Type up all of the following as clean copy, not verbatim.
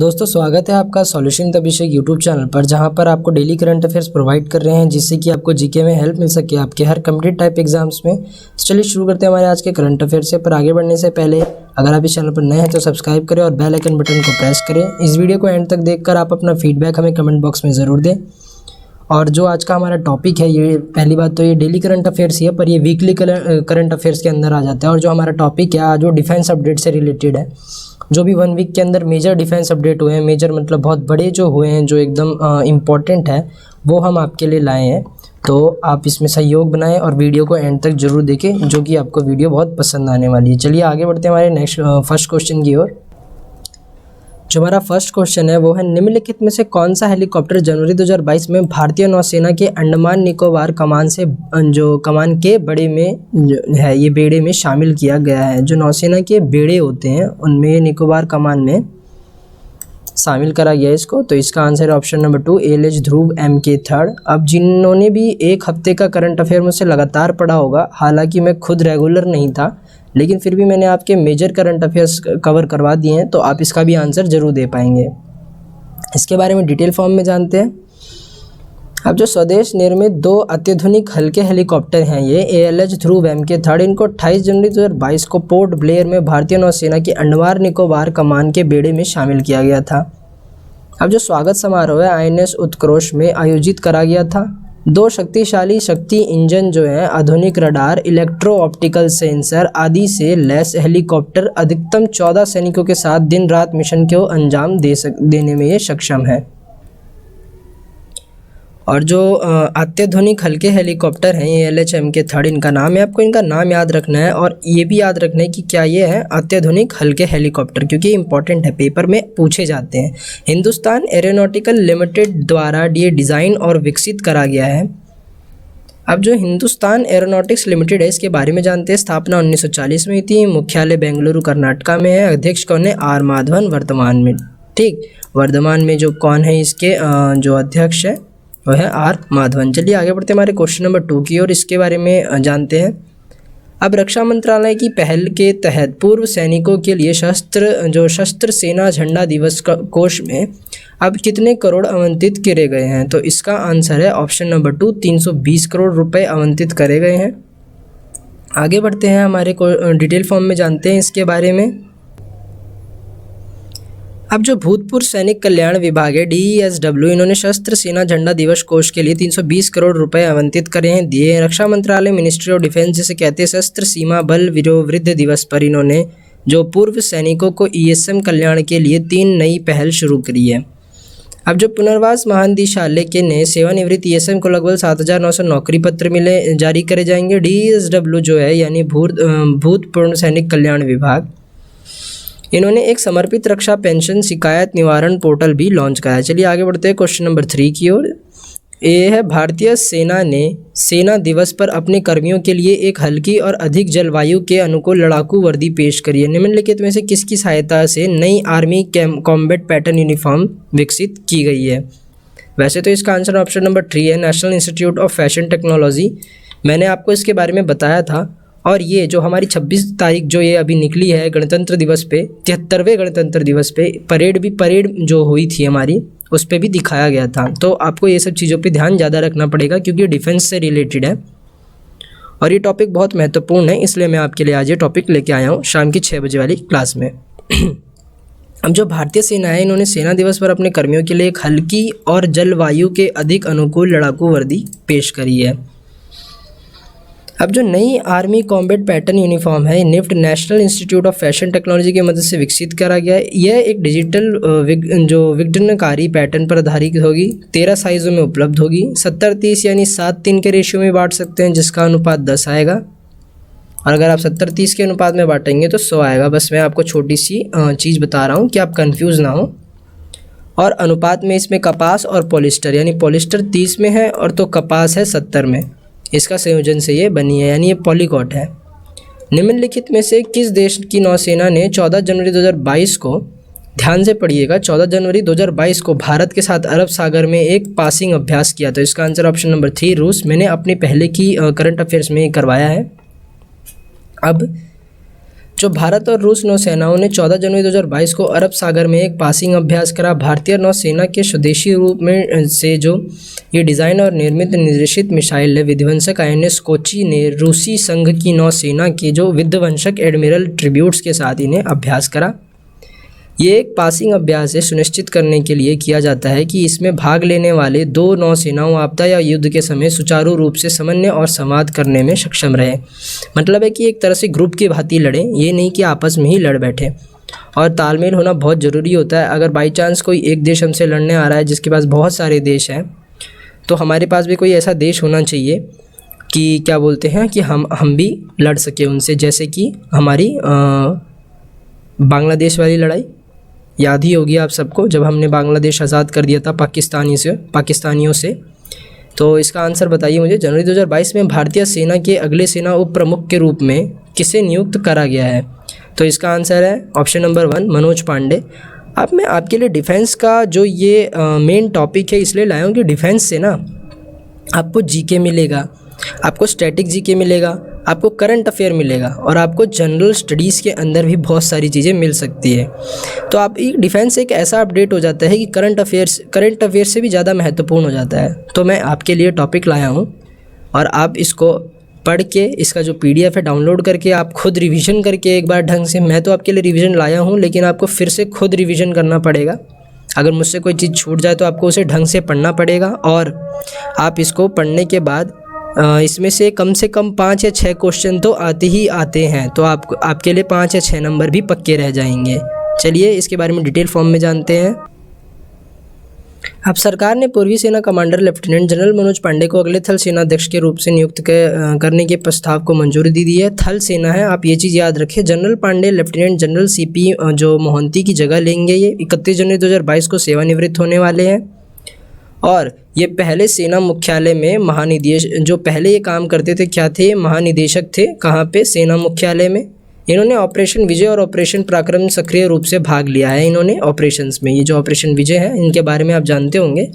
दोस्तों स्वागत है आपका सॉल्यूशन अभिषेक यूट्यूब चैनल पर, जहां पर आपको डेली करंट अफेयर्स प्रोवाइड कर रहे हैं जिससे कि आपको जीके में हेल्प मिल सके आपके हर कम्पिटिटिव टाइप एग्जाम्स में। चलिए शुरू करते हैं हमारे आज के करंट अफेयर्स से। पर आगे बढ़ने से पहले अगर आप इस चैनल पर नए हैं तो सब्सक्राइब करें और बेल आइकन बटन को प्रेस करें। इस वीडियो को एंड तक देखकर आप अपना फीडबैक हमें कमेंट बॉक्स में ज़रूर दें। और जो आज का हमारा टॉपिक है, ये पहली बात तो ये डेली करंट अफेयर्स ही है, पर ये वीकली करंट अफेयर्स के अंदर आ जाता है। और जो हमारा टॉपिक है आज वो डिफेंस अपडेट से रिलेटेड है। जो भी 1 वीक के अंदर मेजर डिफेंस अपडेट हुए हैं, मेजर मतलब बहुत बड़े जो हुए हैं, जो एकदम इम्पॉर्टेंट है, वो हम आपके लिए लाए हैं। तो आप इसमें सहयोग बनाएं और वीडियो को एंड तक जरूर देखें, जो कि आपको वीडियो बहुत पसंद आने वाली है। चलिए आगे बढ़ते हैं हमारे नेक्स्ट फर्स्ट क्वेश्चन की ओर। जो हमारा फर्स्ट क्वेश्चन है वो है, निम्नलिखित में से कौन सा हेलीकॉप्टर जनवरी 2022 में भारतीय नौसेना के अंडमान निकोबार कमान से जो कमान के बेड़े में है, ये बेड़े में शामिल किया गया है। जो नौसेना के बेड़े होते हैं उनमें निकोबार कमान में शामिल करा गया है इसको। तो इसका आंसर है ऑप्शन नंबर 2 ALH ध्रुव MK 3rd। अब जिन्होंने भी एक हफ्ते का करंट अफेयर मुझसे लगातार पढ़ा होगा, हालांकि मैं खुद रेगुलर नहीं था लेकिन फिर भी मैंने आपके मेजर करंट अफेयर्स कवर करवा दिए हैं, तो आप इसका भी आंसर ज़रूर दे पाएंगे। इसके बारे में डिटेल फॉर्म में जानते हैं। अब जो स्वदेश निर्मित 2 अत्याधुनिक हल्के हेलीकॉप्टर हैं, ये ALH ध्रुव MK 3rd, इनको 28 जनवरी 2022 को पोर्ट ब्लेयर में भारतीय नौसेना की अंडमान निकोबार कमान के बेड़े में शामिल किया गया था। अब जो स्वागत समारोह है INS उत्कृष्ट में आयोजित करा गया था। 2 शक्तिशाली शक्ति इंजन जो है, आधुनिक रडार, इलेक्ट्रो ऑप्टिकल सेंसर आदि से लैस हेलीकॉप्टर अधिकतम 14 सैनिकों के साथ दिन रात मिशन को अंजाम देने में ये सक्षम है। और जो अत्याधुनिक हल्के हेलीकॉप्टर हैं ये ALH MK 3rd इनका नाम है। आपको इनका नाम याद रखना है और ये भी याद रखना है कि क्या ये है अत्याधुनिक हल्के हेलीकॉप्टर, क्योंकि ये इंपॉर्टेंट है, पेपर में पूछे जाते हैं। हिंदुस्तान एरोनॉटिकल लिमिटेड द्वारा ये डिज़ाइन और विकसित करा गया है। अब जो हिंदुस्तान एरोनॉटिक्स लिमिटेड है, इसके बारे में जानते हैं। स्थापना 1940 में हुई थी। मुख्यालय बेंगलुरु कर्नाटका में है। अध्यक्ष कौन है? R माधवन वर्तमान में। ठीक, वर्तमान में जो कौन है इसके जो अध्यक्ष है वो है R माधवन। चलिए आगे बढ़ते हैं हमारे क्वेश्चन नंबर 2 की और इसके बारे में जानते हैं। अब रक्षा मंत्रालय की पहल के तहत पूर्व सैनिकों के लिए शस्त्र सेना झंडा दिवस कोष में अब कितने करोड़ आवंटित करे गए हैं? तो इसका आंसर है ऑप्शन नंबर 2 320 करोड़ रुपए आवंटित करे गए हैं। आगे बढ़ते हैं हमारे डिटेल फॉर्म में जानते हैं इसके बारे में। अब जो भूतपूर्व सैनिक कल्याण विभाग है DESW, इन्होंने शस्त्र सेना झंडा दिवस कोष के लिए 320 करोड़ रुपए आवंटित करे हैं, दिए हैं। रक्षा मंत्रालय मिनिस्ट्री ऑफ डिफेंस जिसे कहते हैं शस्त्र सीमा बल वृद्धि दिवस पर इन्होंने जो पूर्व सैनिकों को ESM कल्याण के लिए 3 नई पहल शुरू करी है। अब जो पुनर्वास महानिदेशालय के नए सेवानिवृत्त ESM को लगभग 7,900 नौकरी पत्र जारी करे जाएंगे। DESW जो है यानी भूतपूर्व सैनिक कल्याण विभाग, इन्होंने एक समर्पित रक्षा पेंशन शिकायत निवारण पोर्टल भी लॉन्च करा है। चलिए आगे बढ़ते हैं क्वेश्चन नंबर 3 की ओर। ये है, भारतीय सेना ने सेना दिवस पर अपने कर्मियों के लिए एक हल्की और अधिक जलवायु के अनुकूल लड़ाकू वर्दी पेश करी है। निम्नलिखित में से किसकी सहायता से नई आर्मी कॉम्बैट पैटर्न यूनिफॉर्म विकसित की गई है? वैसे तो इसका आंसर ऑप्शन नंबर 3 है national institute of fashion technology. मैंने आपको इसके बारे में बताया था। और ये जो हमारी 26 तारीख जो ये अभी निकली है गणतंत्र दिवस पे, 73वें गणतंत्र दिवस पे परेड जो हुई थी हमारी, उस पर भी दिखाया गया था। तो आपको ये सब चीज़ों पे ध्यान ज़्यादा रखना पड़ेगा क्योंकि डिफेंस से रिलेटेड है और ये टॉपिक बहुत महत्वपूर्ण है, इसलिए मैं आपके लिए आज ये टॉपिक लेके आया हूँ शाम की 6 बजे वाली क्लास में। अब जो भारतीय सेना है, इन्होंने सेना दिवस पर अपने कर्मियों के लिए एक हल्की और जलवायु के अधिक अनुकूल लड़ाकू वर्दी पेश करी है। अब जो नई आर्मी कॉम्बैट पैटर्न यूनिफॉर्म है, NIFT national institute of fashion technology की मदद से विकसित करा गया है। यह एक डिजिटल जो विघटनकारी पैटर्न पर आधारित होगी, 13 साइज़ों में उपलब्ध होगी, 70-30 यानी 7-3 के रेशियो में बांट सकते हैं, जिसका अनुपात 10 आएगा। और अगर आप 70-30 के अनुपात में बांटेंगे तो 100 आएगा। बस मैं आपको छोटी सी चीज़ बता रहा हूँ कि आप कन्फ्यूज़ ना हो। और अनुपात में इसमें कपास और पॉलिस्टर, यानी पॉलिस्टर 30 में है और तो कपास है 70 में, इसका संयोजन से ये बनी है, यानी ये पॉलीकॉट है। निम्नलिखित में से किस देश की नौसेना ने 14 जनवरी 2022 को, ध्यान से पढ़िएगा, 14 जनवरी 2022 को भारत के साथ अरब सागर में एक पासिंग अभ्यास किया? तो इसका आंसर ऑप्शन नंबर 3 रूस। मैंने अपने पहले की करंट अफेयर्स में करवाया है। अब जो भारत और रूस नौसेनाओं ने 14 जनवरी 2022 को अरब सागर में एक पासिंग अभ्यास करा। भारतीय नौसेना के स्वदेशी रूप में से जो ये डिज़ाइन और निर्मित निर्देशित मिसाइल है विध्वंसक INS कोची ने रूसी संघ की नौसेना के जो विध्वंसक एडमिरल ट्रिब्यूट्स के साथ इन्हें अभ्यास करा। ये एक पासिंग अभ्यास है सुनिश्चित करने के लिए किया जाता है कि इसमें भाग लेने वाले दो नौसेनाओं आपदा या युद्ध के समय सुचारू रूप से समन्वय और संवाद करने में सक्षम रहे। मतलब है कि एक तरह से ग्रुप की भांति लड़ें, ये नहीं कि आपस में ही लड़ बैठे। और तालमेल होना बहुत ज़रूरी होता है। अगर बाई चांस कोई एक देश हमसे लड़ने आ रहा है जिसके पास बहुत सारे देश हैं, तो हमारे पास भी कोई ऐसा देश होना चाहिए कि क्या बोलते हैं कि हम भी लड़ सके उनसे। जैसे कि हमारी बांग्लादेश वाली लड़ाई याद ही होगी आप सबको, जब हमने बांग्लादेश आज़ाद कर दिया था पाकिस्तानियों से। तो इसका आंसर बताइए मुझे। जनवरी 2022 में भारतीय सेना के अगले सेना उप प्रमुख के रूप में किसे नियुक्त करा गया है? तो इसका आंसर है ऑप्शन नंबर 1 मनोज पांडे। अब मैं आपके लिए डिफेंस का जो ये मेन टॉपिक है इसलिए लाया हूँ कि डिफेंस से ना आपको जीके मिलेगा, आपको स्टैटिक जीके मिलेगा, आपको करंट अफेयर मिलेगा और आपको जनरल स्टडीज़ के अंदर भी बहुत सारी चीज़ें मिल सकती है। तो आप एक डिफेंस एक ऐसा अपडेट हो जाता है कि करंट अफेयर से भी ज़्यादा महत्वपूर्ण हो जाता है। तो मैं आपके लिए टॉपिक लाया हूँ और आप इसको पढ़ के इसका जो PDF है डाउनलोड करके आप खुद रिवीजन करके एक बार ढंग से, मैं तो आपके लिए रिवीजन लाया हूँ लेकिन आपको फिर से खुद रिवीजन करना पड़ेगा। अगर मुझसे कोई चीज़ छूट जाए तो आपको उसे ढंग से पढ़ना पड़ेगा और आप इसको पढ़ने के बाद इसमें से कम 5 या 6 क्वेश्चन तो आते ही आते हैं। तो आपके लिए 5 या 6 नंबर भी पक्के रह जाएंगे। चलिए इसके बारे में डिटेल फॉर्म में जानते हैं। अब सरकार ने पूर्वी सेना commander lieutenant general Manoj Pande को अगले थल सेना अध्यक्ष के रूप से नियुक्त करने के प्रस्ताव को मंजूरी दी है। थल सेना है, आप ये चीज़ याद रखें। General Pande lieutenant general CP जो मोहंती की जगह लेंगे। ये 31 जनवरी 2022 को सेवानिवृत्त होने वाले हैं और ये पहले सेना मुख्यालय में जो पहले ये काम करते थे क्या थे, महानिदेशक थे। कहाँ पे? सेना मुख्यालय में। इन्होंने ऑपरेशन विजय और ऑपरेशन पराक्रम सक्रिय रूप से भाग लिया है इन्होंने ऑपरेशंस में। ये जो ऑपरेशन विजय है इनके बारे में आप जानते होंगे।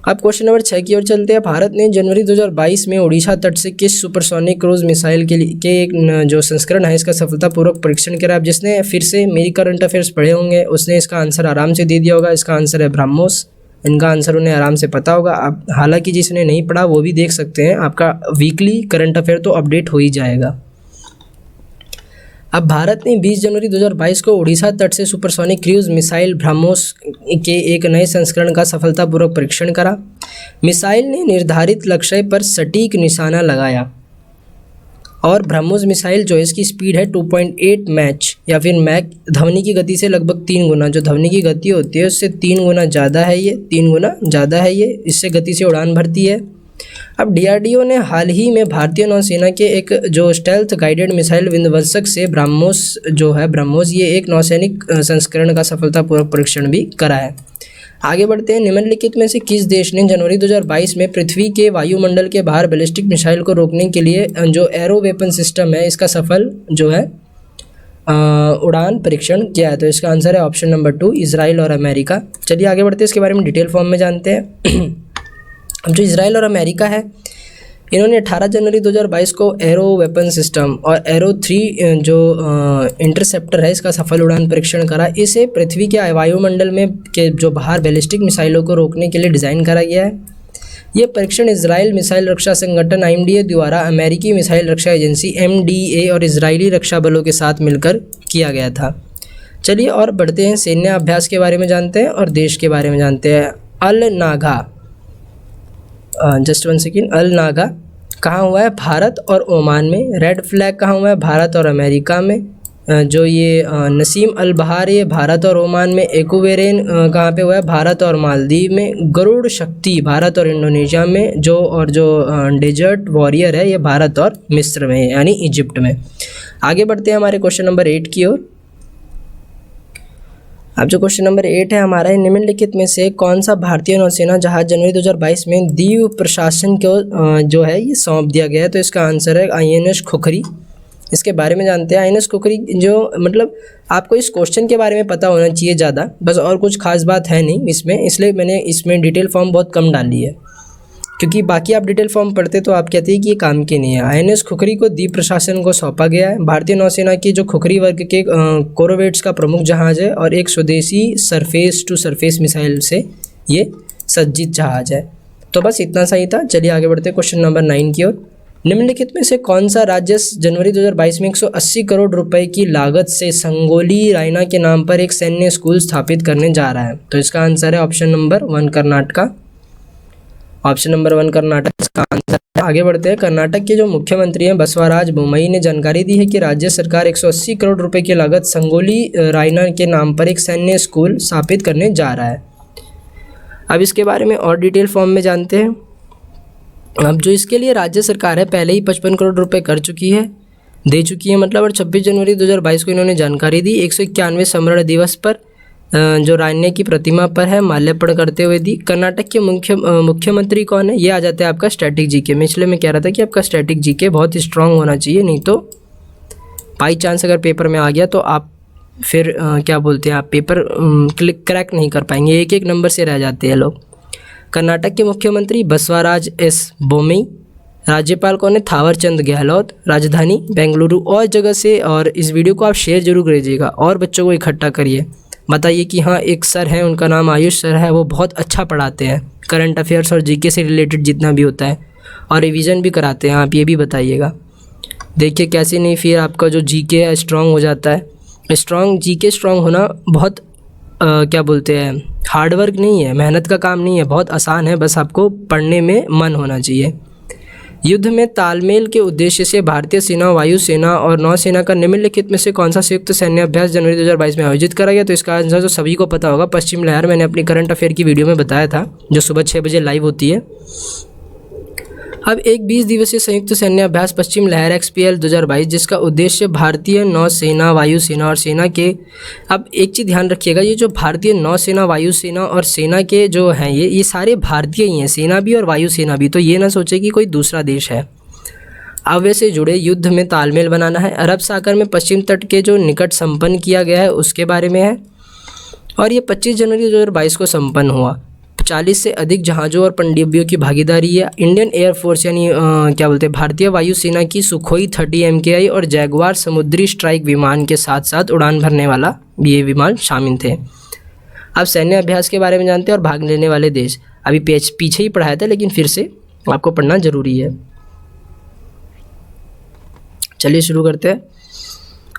अब क्वेश्चन नंबर 6 की ओर चलते हैं। भारत ने जनवरी 2022 में ओडिशा तट से किस सुपरसोनिक क्रूज मिसाइल के एक जो संस्करण है इसका सफलतापूर्वक परीक्षण करा? अब जिसने फिर से मेरी करंट अफेयर्स पढ़े होंगे उसने इसका आंसर आराम से दे दिया होगा। इसका आंसर है ब्रह्मोस। इनका आंसर उन्हें आराम से पता होगा। आप हालांकि जिसने नहीं पढ़ा वो भी देख सकते हैं, आपका वीकली करंट अफेयर तो अपडेट हो ही जाएगा। अब भारत ने 20 जनवरी 2022 को उड़ीसा तट से सुपरसोनिक क्रूज मिसाइल ब्रह्मोस के एक नए संस्करण का सफलतापूर्वक परीक्षण करा। मिसाइल ने निर्धारित लक्ष्य पर सटीक निशाना लगाया और ब्रह्मोस मिसाइल जो इसकी स्पीड है 2.8 मैच या फिर मैक ध्वनि की गति से लगभग 3 गुना, जो ध्वनि की गति होती है उससे 3 गुना ज़्यादा है ये, 3 गुना ज़्यादा है ये, इससे गति से उड़ान भरती है। अब DRDO ने हाल ही में भारतीय नौसेना के एक जो स्टेल्थ गाइडेड मिसाइल विध्वंसक से ब्रह्मोस ये एक नौसैनिक संस्करण का सफलतापूर्वक परीक्षण भी करा है। आगे बढ़ते हैं। निम्नलिखित में से किस देश ने जनवरी 2022 में पृथ्वी के वायुमंडल के बाहर बैलिस्टिक मिसाइल को रोकने के लिए जो एरो वेपन सिस्टम है इसका सफल जो है उड़ान परीक्षण किया है? तो इसका आंसर है ऑप्शन नंबर 2 इजराइल और अमेरिका। चलिए आगे बढ़ते हैं, इसके बारे में डिटेल फॉर्म में जानते हैं। अब जो इजराइल और अमेरिका है इन्होंने 18 जनवरी 2022 को एरो वेपन सिस्टम और एरो 3 जो इंटरसेप्टर है इसका सफल उड़ान परीक्षण करा। इसे पृथ्वी के वायुमंडल में के जो बाहर बैलिस्टिक मिसाइलों को रोकने के लिए डिज़ाइन करा गया है। यह परीक्षण इजराइल मिसाइल रक्षा संगठन IMDA द्वारा अमेरिकी मिसाइल रक्षा एजेंसी MDA और इजरायली रक्षा बलों के साथ मिलकर किया गया था। चलिए और बढ़ते हैं, सैन्य अभ्यास के बारे में जानते हैं और देश के बारे में जानते हैं। अल नागा जस्ट 1 सेकेंड। अल नागा कहाँ हुआ है? भारत और ओमान में। रेड फ्लैग कहाँ हुआ है? भारत और अमेरिका में। जो ये नसीम अल बहार ये भारत और ओमान में। एक्वेरिन कहाँ पे हुआ है? भारत और मालदीव में। गरुड़ शक्ति भारत और इंडोनेशिया में। जो डेजर्ट वॉरियर है ये भारत और मिस्र में यानी इजिप्ट में। आगे बढ़ते हैं हमारे क्वेश्चन नंबर 8 की ओर। अब जो क्वेश्चन नंबर 8 है हमारा, निम्नलिखित में से कौन सा भारतीय नौसेना जहाज जनवरी 2022 में दीव प्रशासन को जो है ये सौंप दिया गया है? तो इसका आंसर है INS खुखरी। इसके बारे में जानते हैं। INS खुखरी जो मतलब आपको इस क्वेश्चन के बारे में पता होना चाहिए ज़्यादा, बस और कुछ खास बात है नहीं इसमें, इसलिए मैंने इसमें डिटेल फॉर्म बहुत कम डाली है। क्योंकि बाकी आप डिटेल फॉर्म पढ़ते तो आप कहते हैं कि ये काम के नहीं है। INS खुखरी को द्वीप प्रशासन को सौंपा गया है। भारतीय नौसेना की जो खुखरी वर्ग के कोरोवेट्स का प्रमुख जहाज है और एक स्वदेशी सरफेस टू सरफेस मिसाइल से ये सज्जित जहाज है। तो बस इतना सा ही था। चलिए आगे बढ़ते हैं क्वेश्चन नंबर 9 की ओर। निम्नलिखित में से कौन सा राज्य जनवरी 2022 में 180 करोड़ रुपए की लागत से संगोली रायना के नाम पर एक सैन्य स्कूल स्थापित करने जा रहा है? तो इसका आंसर है option number 1 Karnataka. Option number 1 Karnataka इसका आंसर है। आगे बढ़ते हैं। कर्नाटक के जो मुख्यमंत्री हैं बसवराज बोम्मई ने जानकारी दी है कि राज्य सरकार 180 करोड़ रुपए की लागत संगोली रायना के नाम पर एक सैन्य स्कूल स्थापित करने जा रहा है। अब इसके बारे में और डिटेल फॉर्म में जानते हैं। अब जो इसके लिए राज्य सरकार है पहले ही 55 करोड़ रुपए कर चुकी है, दे चुकी है मतलब, और 26 जनवरी 2022 को इन्होंने जानकारी दी। 191वें स्मरण दिवस पर जो रान्य की प्रतिमा पर है माल्यार्पण करते हुए दी। कर्नाटक के मुख्यमंत्री कौन है? ये आ जाता है आपका स्टैटिक जीके में। इसलिए मैं कह रहा था कि आपका स्टैटिक जीके बहुत ही स्ट्रांग होना चाहिए, नहीं तो बाई चांस अगर पेपर में आ गया तो आप फिर क्या बोलते हैं, आप पेपर क्रैक नहीं कर पाएंगे, एक नंबर से रह जाते हैं लोग। कर्नाटक के मुख्यमंत्री बसवराज एस बोम्मई। राज्यपाल कौन है? थावर चंद गहलोत। राजधानी बेंगलुरु। और जगह से, और इस वीडियो को आप शेयर जरूर कीजिएगा और बच्चों को इकट्ठा करिए, बताइए कि हाँ एक सर हैं उनका नाम आयुष सर है, वो बहुत अच्छा पढ़ाते हैं करंट अफेयर्स और जीके से रिलेटेड जितना भी होता है, और रिवीजन भी कराते हैं। आप ये भी बताइएगा। देखिए कैसे नहीं फिर आपका जो जीके है स्ट्रांग हो जाता है। जीके स्ट्रांग होना बहुत क्या बोलते हैं, हार्डवर्क नहीं है, मेहनत का काम नहीं है, बहुत आसान है, बस आपको पढ़ने में मन होना चाहिए। युद्ध में तालमेल के उद्देश्य से भारतीय सेना, वायुसेना और नौसेना का निम्नलिखित में से कौन सा संयुक्त सैन्य अभ्यास जनवरी 2022 में आयोजित करा गया? तो इसका आंसर तो सभी को पता होगा, पश्चिम लहर। मैंने अपनी करंट अफेयर की वीडियो में बताया था, जो सुबह 6 बजे लाइव होती है। अब एक 20 दिवसीय संयुक्त सैन्य अभ्यास पश्चिम लहर XPL 2022, जिसका उद्देश्य भारतीय नौसेना, वायुसेना और सेना के, अब एक चीज़ ध्यान रखिएगा, ये जो भारतीय नौसेना, वायुसेना और सेना के जो हैं ये सारे भारतीय ही हैं, सेना भी और वायुसेना भी। तो ये ना सोचे कि कोई दूसरा देश है। अव्यय से जुड़े युद्ध में तालमेल बनाना है। अरब सागर में पश्चिम तट के जो निकट संपन्न किया गया है उसके बारे में है, और ये 25 जनवरी 2022 को संपन्न हुआ। 40 से अधिक जहाज़ों और पनडुब्बियों की भागीदारी है। इंडियन एयरफोर्स यानी क्या बोलते हैं, भारतीय वायुसेना की सुखोई 30 MKI और जैगवार समुद्री स्ट्राइक विमान के साथ साथ उड़ान भरने वाला ये विमान शामिल थे। अब सैन्य अभ्यास के बारे में जानते हैं और भाग लेने वाले देश। अभी पीछे ही पढ़ाया था लेकिन फिर से आपको पढ़ना जरूरी है। चलिए शुरू करते हैं।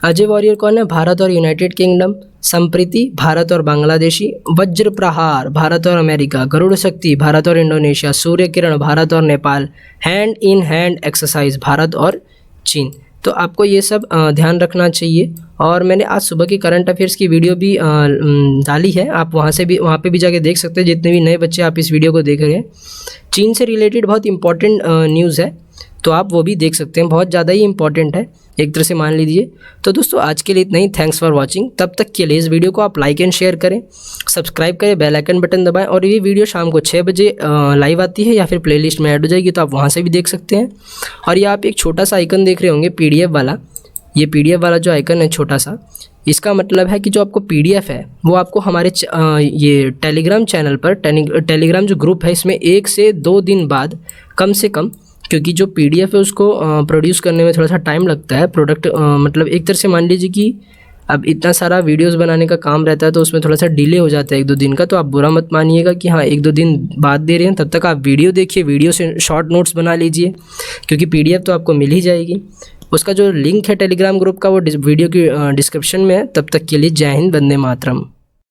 अजय वॉरियर कौन है? भारत और यूनाइटेड किंगडम। संप्रीति भारत और बांग्लादेशी। वज्र प्रहार भारत और अमेरिका। गरुड़ शक्ति भारत और इंडोनेशिया। सूर्य किरण भारत और Nepal. Hand in hand exercise Bharat और चीन। तो आपको ये सब ध्यान रखना चाहिए। और मैंने आज सुबह की करंट अफेयर्स की वीडियो भी डाली है, आप वहाँ पे भी जाके देख सकते हैं, जितने भी नए बच्चे आप इस वीडियो को देख रहे हैं। चीन से रिलेटेड बहुत इंपॉर्टेंट न्यूज़ है, तो आप वो भी देख सकते हैं, बहुत ज़्यादा ही इंपॉर्टेंट है एक तरह से मान लीजिए। तो दोस्तों आज के लिए इतना ही। Thanks for watching. तब तक के लिए इस वीडियो को आप लाइक एंड शेयर करें, सब्सक्राइब करें, बेल आइकन बटन दबाएं। और ये वीडियो शाम को 6 बजे लाइव आती है या फिर प्लेलिस्ट में ऐड हो जाएगी, तो आप वहाँ से भी देख सकते हैं। और ये आप एक छोटा सा आइकन देख रहे होंगे PDF वाला, ये PDF वाला जो आइकन है छोटा सा, इसका मतलब है कि जो आपको PDF है वो आपको हमारे ये टेलीग्राम चैनल पर, टेलीग्राम जो ग्रुप है इसमें 1 से 2 दिन बाद कम से कम, क्योंकि जो PDF है उसको प्रोड्यूस करने में थोड़ा सा टाइम लगता है। प्रोडक्ट मतलब एक तरह से मान लीजिए कि अब इतना सारा वीडियोस बनाने का काम रहता है तो उसमें थोड़ा सा डिले हो जाता है 1-2 दिन का। तो आप बुरा मत मानिएगा कि हाँ 1-2 दिन बाद दे रहे हैं, तब तक आप वीडियो देखिए, वीडियो से शॉर्ट नोट्स बना लीजिए, क्योंकि PDF तो आपको मिल ही जाएगी। उसका जो लिंक है टेलीग्राम ग्रुप का वो वीडियो की डिस्क्रिप्शन में है। तब तक के लिए जय हिंद, वंदे मातरम।